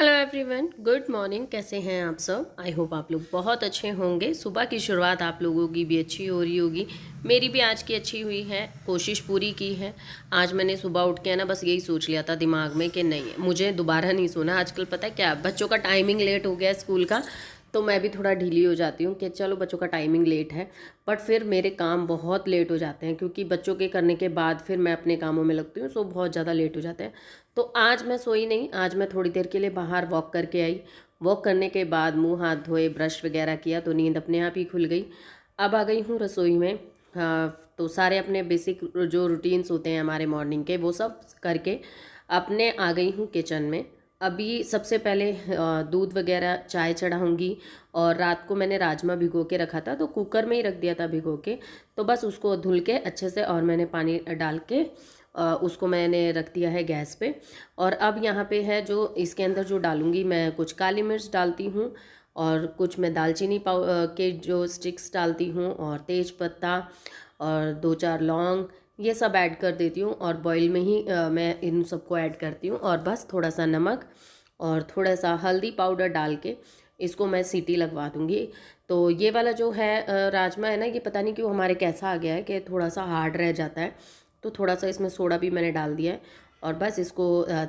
Hello everyone, good morning. कैसे हैं आप सब? आई होप आप लोग बहुत अच्छे होंगे। सुबह की शुरुआत आप लोगों की भी अच्छी हो रही होगी। मेरी भी आज की अच्छी हुई है, कोशिश पूरी की है। आज मैंने सुबह उठ के ना बस यही सोच लिया था दिमाग में कि नहीं, मुझे दोबारा नहीं सोना। आजकल पता है क्या, बच्चों का टाइमिंग लेट हो गया स्कूल का, तो मैं भी थोड़ा ढीली हो जाती हूँ कि चलो बच्चों का टाइमिंग लेट है। बट फिर मेरे काम बहुत लेट हो जाते हैं, क्योंकि बच्चों के करने के बाद फिर मैं अपने कामों में लगती हूँ, सो बहुत ज़्यादा लेट हो जाते हैं। तो आज मैं सोई नहीं, आज मैं थोड़ी देर के लिए बाहर वॉक करके आई। वॉक करने के बाद मुंह हाथ धोए, ब्रश वगैरह किया, तो नींद अपने आप ही खुल गई। अब आ गई हूँ रसोई में। हाँ, तो सारे अपने बेसिक जो रूटीन्स होते हैं हमारे मॉर्निंग के, वो सब करके अपने आ गई हूँ किचन में। अभी सबसे पहले दूध वगैरह चाय चढ़ाऊँगी। और रात को मैंने राजमा भिगो के रखा था, तो कुकर में ही रख दिया था भिगो के। तो बस उसको धुल के अच्छे से, और मैंने पानी डाल के उसको मैंने रख दिया है गैस पे। और अब यहाँ पे है जो इसके अंदर जो डालूँगी, मैं कुछ काली मिर्च डालती हूँ, और कुछ मैं दालचीनी के जो स्टिक्स डालती हूँ, और तेज पत्ता, और 2-4 लौंग, ये सब ऐड कर देती हूँ। और बॉईल में ही मैं इन सबको ऐड करती हूँ, और बस थोड़ा सा नमक और थोड़ा सा हल्दी पाउडर डाल के इसको मैं सीटी लगवा दूँगी। तो ये वाला जो है राजमा है ना, ये पता नहीं क्यों हमारे कैसा आ गया है कि थोड़ा सा हार्ड रह जाता है। तो थोड़ा सा इसमें सोडा भी मैंने डाल दिया है। और बस इसको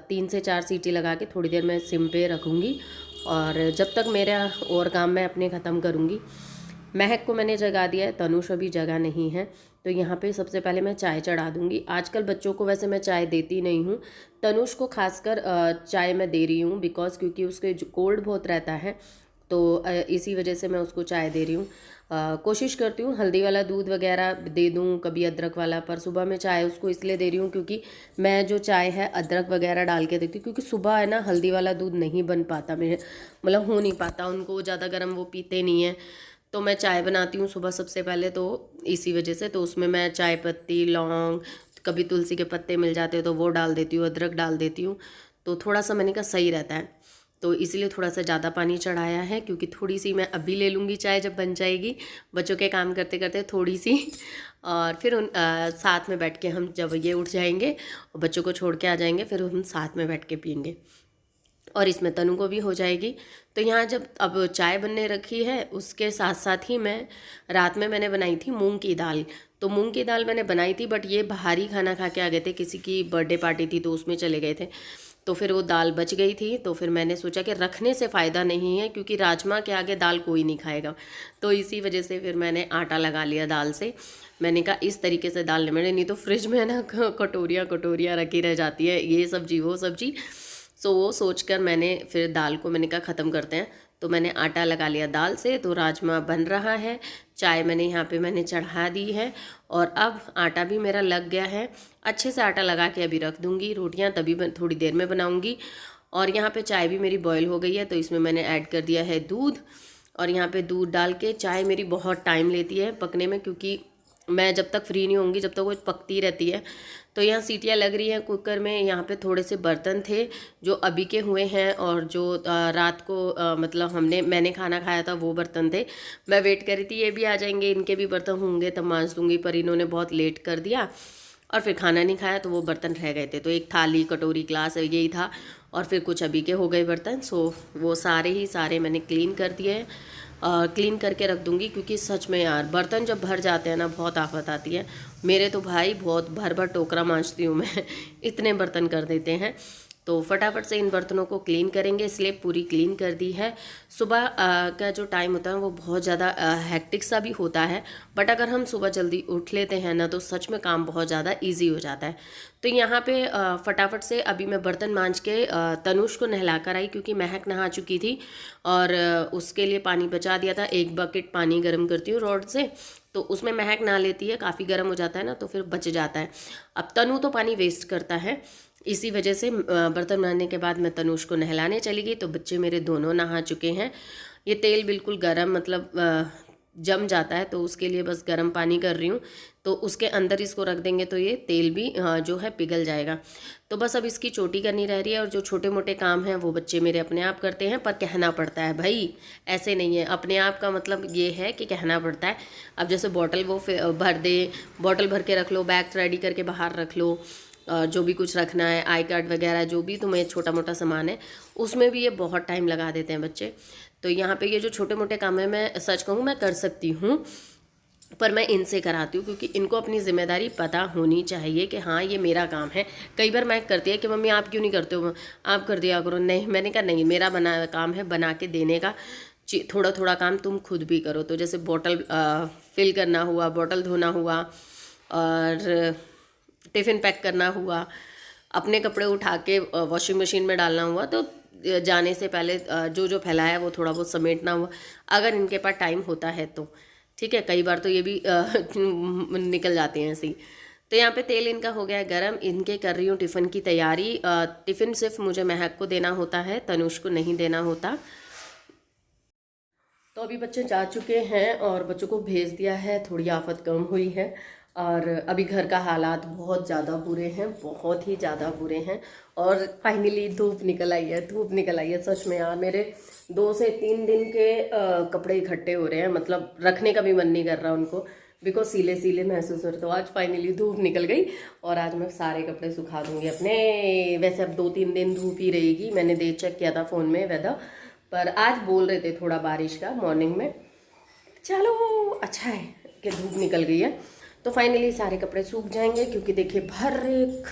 3 से 4 सीटी लगा के थोड़ी देर मैं सिम पे रखूँगी। और जब तक मेरा और काम मैं अपने ख़त्म करूँगी। महक को मैंने जगा दिया है, तनुष अभी जगा नहीं है। तो यहाँ पे सबसे पहले मैं चाय चढ़ा दूँगी। आजकल बच्चों को वैसे मैं चाय देती नहीं हूँ, तनुष को खासकर चाय मैं दे रही हूँ, बिकॉज़ क्योंकि उसके जो कोल्ड बहुत रहता है, तो इसी वजह से मैं उसको चाय दे रही हूँ। कोशिश करती हूँ हल्दी वाला दूध वगैरह दे दूँ, कभी अदरक वाला, पर सुबह मैं चाय उसको इसलिए दे रही हूँ क्योंकि मैं जो चाय है अदरक वगैरह डाल के देती हूँ, क्योंकि सुबह है ना हल्दी वाला दूध नहीं बन पाता मेरे, मतलब हो नहीं पाता उनको, ज़्यादा गर्म वो पीते नहीं हैं। तो मैं चाय बनाती हूँ सुबह सबसे पहले, तो इसी वजह से तो उसमें मैं चाय पत्ती, लौंग, कभी तुलसी के पत्ते मिल जाते हैं तो वो डाल देती हूँ, अदरक डाल देती हूँ। तो थोड़ा सा मैंने कहा सही रहता है, तो इसीलिए थोड़ा सा ज़्यादा पानी चढ़ाया है, क्योंकि थोड़ी सी मैं अभी ले लूँगी चाय जब बन जाएगी, बच्चों के काम करते करते थोड़ी सी। और फिर साथ में बैठ के हम, जब ये उठ जाएंगे और बच्चों को छोड़ के आ जाएंगे, फिर हम साथ में बैठ के पियेंगे, और इसमें तनु को भी हो जाएगी। तो यहाँ जब अब चाय बनने रखी है, उसके साथ साथ ही मैं रात में मैंने बनाई थी मूंग की दाल। तो मूंग की दाल मैंने बनाई थी, बट ये भारी खाना खा के आ गए थे, किसी की बर्थडे पार्टी थी तो उसमें चले गए थे। तो फिर वो दाल बच गई थी, तो फिर मैंने सोचा कि रखने से फ़ायदा नहीं है, क्योंकि राजमा के आगे दाल कोई नहीं खाएगा। तो इसी वजह से फिर मैंने आटा लगा लिया दाल से। मैंने कहा इस तरीके से दाल नहीं तो फ्रिज में ना कटोरियाँ कटोरियाँ रखी रह जाती है, ये सब्जी वो सब्जी। सो वो सोचकर मैंने फिर दाल को मैंने कहा ख़त्म करते हैं। तो मैंने आटा लगा लिया दाल से, तो राजमा बन रहा है। चाय मैंने यहाँ पे मैंने चढ़ा दी है, और अब आटा भी मेरा लग गया है। अच्छे से आटा लगा के अभी रख दूँगी, रोटियाँ तभी थोड़ी देर में बनाऊँगी। और यहाँ पे चाय भी मेरी बॉयल हो गई है, तो इसमें मैंने ऐड कर दिया है दूध। और यहाँ पे दूध डाल के, चाय मेरी बहुत टाइम लेती है पकने में, क्योंकि मैं जब तक फ्री नहीं होंगी जब तक वो पकती रहती है। तो यहाँ सीटियाँ लग रही हैं कुकर में। यहाँ पे थोड़े से बर्तन थे जो अभी के हुए हैं, और जो रात को मतलब मैंने खाना खाया था वो बर्तन थे। मैं वेट कर रही थी ये भी आ जाएंगे, इनके भी बर्तन होंगे तब मांज दूँगी, पर इन्होंने बहुत लेट कर दिया और फिर खाना नहीं खाया, तो वो बर्तन रह गए थे। तो एक थाली, कटोरी, ग्लास यही था, और फिर कुछ अभी के हो गए बर्तन। सो वो सारे ही सारे मैंने क्लीन कर दिए हैं। क्लीन करके रख दूँगी, क्योंकि सच में यार बर्तन जब भर जाते हैं ना, बहुत आफत आती है। मेरे तो भाई बहुत भर भर टोकरा मांजती हूँ मैं इतने बर्तन कर देते हैं। तो फटाफट से इन बर्तनों को क्लीन करेंगे, इसलिए पूरी क्लीन कर दी है। सुबह का जो टाइम होता है वो बहुत ज़्यादा हेक्टिक सा भी होता है, बट अगर हम सुबह जल्दी उठ लेते हैं ना, तो सच में काम बहुत ज़्यादा इजी हो जाता है। तो यहाँ पे फटाफट से अभी मैं बर्तन मांज के तनुष को नहला कर आई, क्योंकि महक नहा चुकी थी, और उसके लिए पानी बचा दिया था। 1 बकेट पानी गर्म करती हूँ रॉड से, तो उसमें महक नहा लेती है, काफ़ी गर्म हो जाता है ना, तो फिर बच जाता है। अब तनु तो पानी वेस्ट करता है, इसी वजह से बर्तन बनाने के बाद मैं तनुष को नहलाने चली गई। तो बच्चे मेरे दोनों नहा चुके हैं। ये तेल बिल्कुल गरम, मतलब जम जाता है, तो उसके लिए बस गर्म पानी कर रही हूँ। तो उसके अंदर इसको रख देंगे तो ये तेल भी जो है पिघल जाएगा। तो बस अब इसकी चोटी करनी रह रही है, और जो छोटे मोटे काम हैं वो बच्चे मेरे अपने आप करते हैं, पर कहना पड़ता है भाई, ऐसे नहीं है। अपने आप का मतलब ये है कि कहना पड़ता है। अब जैसे बॉटल वो भर दे, बॉटल भर के रख लो, बैग रेडी करके बाहर रख लो, जो भी कुछ रखना है, आई कार्ड वगैरह जो भी तुम्हें छोटा मोटा सामान है, उसमें भी ये बहुत टाइम लगा देते हैं बच्चे। तो यहाँ पे ये जो छोटे मोटे काम है, मैं सच कहूँ मैं कर सकती हूँ, पर मैं इनसे कराती हूँ क्योंकि इनको अपनी जिम्मेदारी पता होनी चाहिए कि हाँ ये मेरा काम है। कई बार मैं करती है कि मम्मी आप क्यों नहीं करते हो, आप कर दिया करो। नहीं, मैंने कहा नहीं, मेरा बना काम है बना के देने का, थोड़ा थोड़ा काम तुम खुद भी करो। तो जैसे बॉटल फिल करना हुआ, बॉटल धोना हुआ, और टिफ़िन पैक करना हुआ, अपने कपड़े उठा के वॉशिंग मशीन में डालना हुआ, तो जाने से पहले जो जो फैलाया है वो थोड़ा बहुत समेटना हुआ, अगर इनके पास टाइम होता है तो। ठीक है, कई बार तो ये भी निकल जाते हैं ऐसे ही। तो यहाँ पे तेल इनका हो गया है गरम, इनके कर रही हूँ टिफ़िन की तैयारी। टिफ़िन सिर्फ मुझे महक को देना होता है, तनुष को नहीं देना होता। तो अभी बच्चे जा चुके हैं और बच्चों को भेज दिया है, थोड़ी आफत कम हुई है। और अभी घर का हालात बहुत ज़्यादा बुरे हैं, बहुत ही ज़्यादा बुरे हैं। और फाइनली धूप निकल आई है, धूप निकल आई है। सच में यार, मेरे 2 से 3 दिन के कपड़े इकट्ठे हो रहे हैं, मतलब रखने का भी मन नहीं कर रहा उनको, बिकॉज सीले सीले महसूस हो रहे। तो आज फाइनली धूप निकल गई और आज मैं सारे कपड़े सुखा दूंगी अपने। वैसे अब 2-3 दिन धूप ही रहेगी, मैंने डेट चेक किया था फ़ोन में वेदर, पर आज बोल रहे थे थोड़ा बारिश का मॉर्निंग में। चलो अच्छा है कि धूप निकल गई है। तो फाइनली सारे कपड़े सूख जाएंगे, क्योंकि देखिए भर एक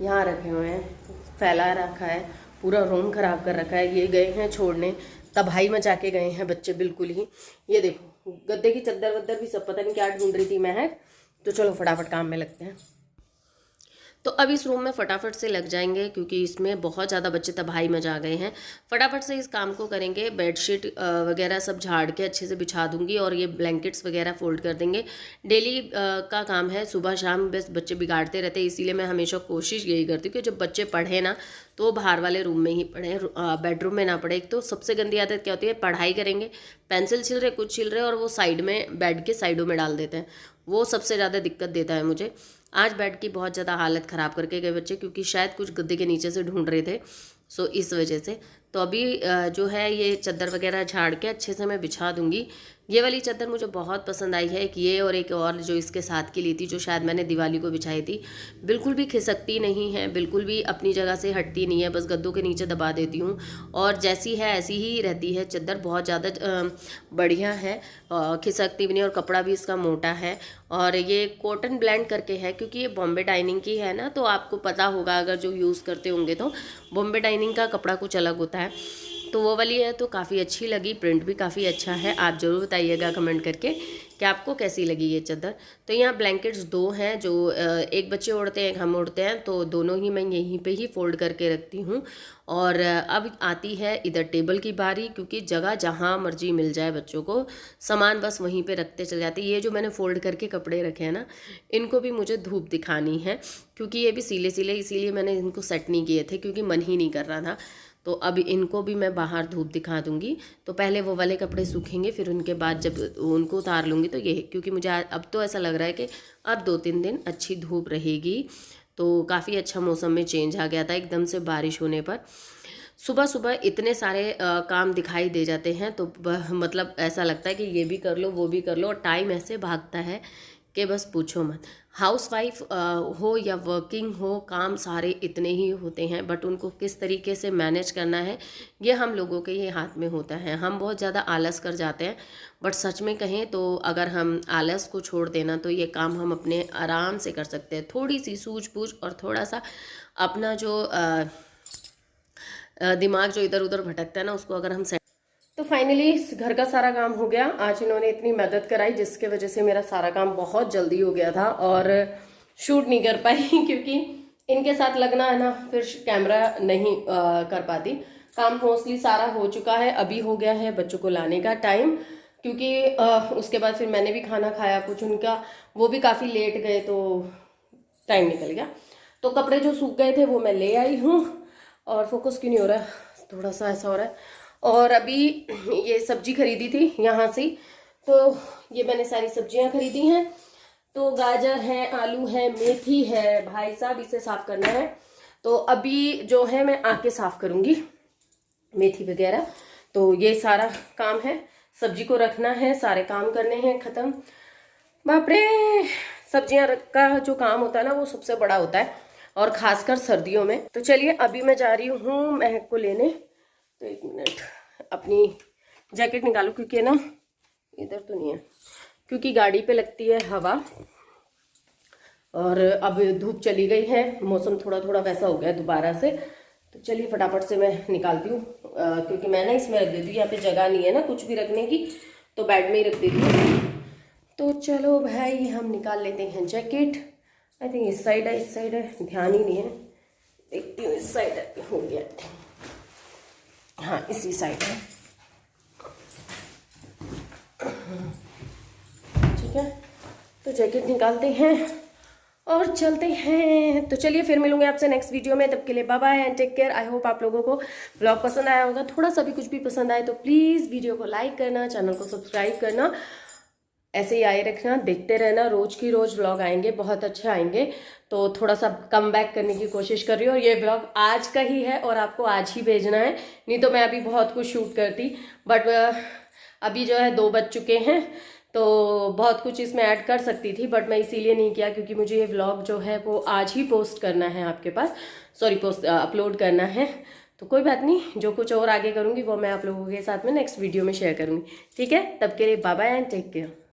यहाँ रखे हुए हैं, फैला रखा है, पूरा रूम खराब कर रखा है। ये गए हैं छोड़ने, तबाही मचा के गए हैं बच्चे बिल्कुल ही। ये देखो गद्दे की चद्दर वद्दर भी सब पता नहीं क्या ढूंढ रही थी महक। तो चलो फटाफट काम में लगते हैं। तो अब इस रूम में फटाफट से लग जाएंगे, क्योंकि इसमें बहुत ज़्यादा बच्चे तबाही मचा गए हैं। फटाफट से इस काम को करेंगे। बेडशीट वगैरह सब झाड़ के अच्छे से बिछा दूंगी, और ये ब्लैंकेट्स वगैरह फोल्ड कर देंगे। डेली का काम है, सुबह शाम बस बच्चे बिगाड़ते रहते हैं, इसीलिए मैं हमेशा कोशिश यही करती हूँ कि जब बच्चे पढ़े ना तो वो बाहर वाले रूम में ही पढ़ें, बेडरूम में ना पढ़े। एक तो सबसे गंदी आदत क्या होती है, पढ़ाई करेंगे, पेंसिल छिल रहे, कुछ छिल रहे, और वो साइड में बेड के साइडों में डाल देते हैं। वो सबसे ज़्यादा दिक्कत देता है मुझे। आज बेड की बहुत ज़्यादा हालत ख़राब करके गए बच्चे, क्योंकि शायद कुछ गद्दे के नीचे से ढूंढ रहे थे, सो इस वजह से। तो अभी जो है ये चादर वगैरह झाड़ के अच्छे से मैं बिछा दूंगी। ये वाली चादर मुझे बहुत पसंद आई है, एक ये और एक और जो इसके साथ की ली थी, जो शायद मैंने दिवाली को बिछाई थी। बिल्कुल भी खिसकती नहीं है, बिल्कुल भी अपनी जगह से हटती नहीं है, बस गद्दों के नीचे दबा देती हूँ और जैसी है ऐसी ही रहती है। चादर बहुत ज़्यादा बढ़िया है, खिसकती भी नहीं, और कपड़ा भी इसका मोटा है। और ये कॉटन ब्लेंड करके है, क्योंकि ये बॉम्बे डाइनिंग की है ना, तो आपको पता होगा अगर जो यूज़ करते होंगे, तो बॉम्बे डाइनिंग का कपड़ा कुछ अलग होता है। तो वो वाली है, तो काफ़ी अच्छी लगी, प्रिंट भी काफ़ी अच्छा है। आप ज़रूर बताइएगा कमेंट करके कि आपको कैसी लगी ये चादर। तो यहाँ ब्लैंकेट्स 2 हैं, जो एक बच्चे ओढ़ते हैं, एक हम ओढ़ते हैं, तो दोनों ही मैं यहीं पे ही फोल्ड करके रखती हूँ। और अब आती है इधर टेबल की बारी, क्योंकि जगह जहाँ मर्जी मिल जाए बच्चों को, सामान बस वहीं पे रखते चले जाते। ये जो मैंने फ़ोल्ड करके कपड़े रखे हैं ना, इनको भी मुझे धूप दिखानी है, क्योंकि ये भी सीले सीले, इसीलिए मैंने इनको सेट नहीं किए थे, क्योंकि मन ही नहीं कर रहा था। तो अब इनको भी मैं बाहर धूप दिखा दूंगी। तो पहले वो वाले कपड़े सूखेंगे, फिर उनके बाद जब उनको उतार लूँगी तो ये, क्योंकि मुझे अब तो ऐसा लग रहा है कि अब 2-3 दिन अच्छी धूप रहेगी। तो काफ़ी अच्छा मौसम में चेंज आ गया था एकदम से बारिश होने पर। सुबह सुबह इतने सारे काम दिखाई दे जाते हैं, तो मतलब ऐसा लगता है कि ये भी कर लो वो भी कर लो, और टाइम ऐसे भागता है कि बस पूछो मत। हाउसवाइफ हो या वर्किंग हो, काम सारे इतने ही होते हैं, बट उनको किस तरीके से मैनेज करना है ये हम लोगों के ही हाथ में होता है। हम बहुत ज़्यादा आलस कर जाते हैं, बट सच में कहें तो अगर हम आलस को छोड़ देना तो ये काम हम अपने आराम से कर सकते हैं। थोड़ी सी सूझबूझ और थोड़ा सा अपना जो दिमाग जो इधर उधर भटकता है ना, उसको अगर हम तो फाइनली घर का सारा काम हो गया। आज इन्होंने इतनी मदद कराई, जिसके वजह से मेरा सारा काम बहुत जल्दी हो गया था और शूट नहीं कर पाई क्योंकि इनके साथ लगना है ना, फिर कैमरा नहीं कर पाती। काम मोस्टली सारा हो चुका है, अभी हो गया है बच्चों को लाने का टाइम, क्योंकि उसके बाद फिर मैंने भी खाना खाया कुछ, उनका वो भी काफ़ी लेट गए तो टाइम निकल गया। तो कपड़े जो सूख गए थे वो मैं ले आई हूँ, और फोकस क्यों नहीं हो रहा है, थोड़ा सा ऐसा हो रहा है। और अभी ये सब्जी खरीदी थी यहाँ से, तो ये मैंने सारी सब्जियां खरीदी हैं। तो गाजर है, आलू है, मेथी है, भाई साहब इसे साफ करना है। तो अभी जो है मैं आके साफ करूंगी मेथी वगैरह। तो ये सारा काम है, सब्जी को रखना है, सारे काम करने हैं खत्म। बाप रे, सब्जियां का जो काम होता है ना वो सबसे बड़ा होता है, और खासकर सर्दियों में। तो चलिए अभी मैं जा रही हूँ महक को लेने। तो 1 मिनट अपनी जैकेट निकालूं, क्योंकि ना इधर तो नहीं है, क्योंकि गाड़ी पे लगती है हवा, और अब धूप चली गई है, मौसम थोड़ा थोड़ा वैसा हो गया दोबारा से। तो चलिए फटाफट से मैं निकालती हूँ, क्योंकि मैं ना इसमें रख देती हूँ, यहाँ पे जगह नहीं है ना कुछ भी रखने की, तो बेड में ही रख देती हूँ। तो चलो भाई हम निकाल लेते हैं जैकेट। आई थिंक इस साइड है, इस साइड है, ध्यान ही नहीं है, देखती हूँ इस साइड है, हो गया, हाँ इसी साइड है, ठीक है। तो जैकेट निकालते हैं और चलते हैं। तो चलिए फिर मिलूंगे आपसे नेक्स्ट वीडियो में, तब के लिए bye bye and take care. I hope आप लोगों को ब्लॉग पसंद आया होगा, थोड़ा सा भी कुछ भी पसंद आए तो प्लीज़ वीडियो को लाइक करना, चैनल को सब्सक्राइब करना, ऐसे ही आए रखना, देखते रहना, रोज की रोज व्लॉग आएंगे, बहुत अच्छे आएंगे। तो थोड़ा सा कम बैक करने की कोशिश कर रही हूँ, और ये व्लॉग आज का ही है और आपको आज ही भेजना है, नहीं तो मैं अभी बहुत कुछ शूट करती, बट अभी जो है 2 बज चुके हैं, तो बहुत कुछ इसमें ऐड कर सकती थी, बट मैं इसीलिए नहीं किया, क्योंकि मुझे ये व्लॉग जो है वो आज ही पोस्ट करना है आपके पास, सॉरी पोस्ट अपलोड करना है। तो कोई बात नहीं, जो कुछ और आगे करूँगी वो मैं आप लोगों के साथ में नेक्स्ट वीडियो में शेयर करूँगी, ठीक है। तब के लिए bye bye and take care.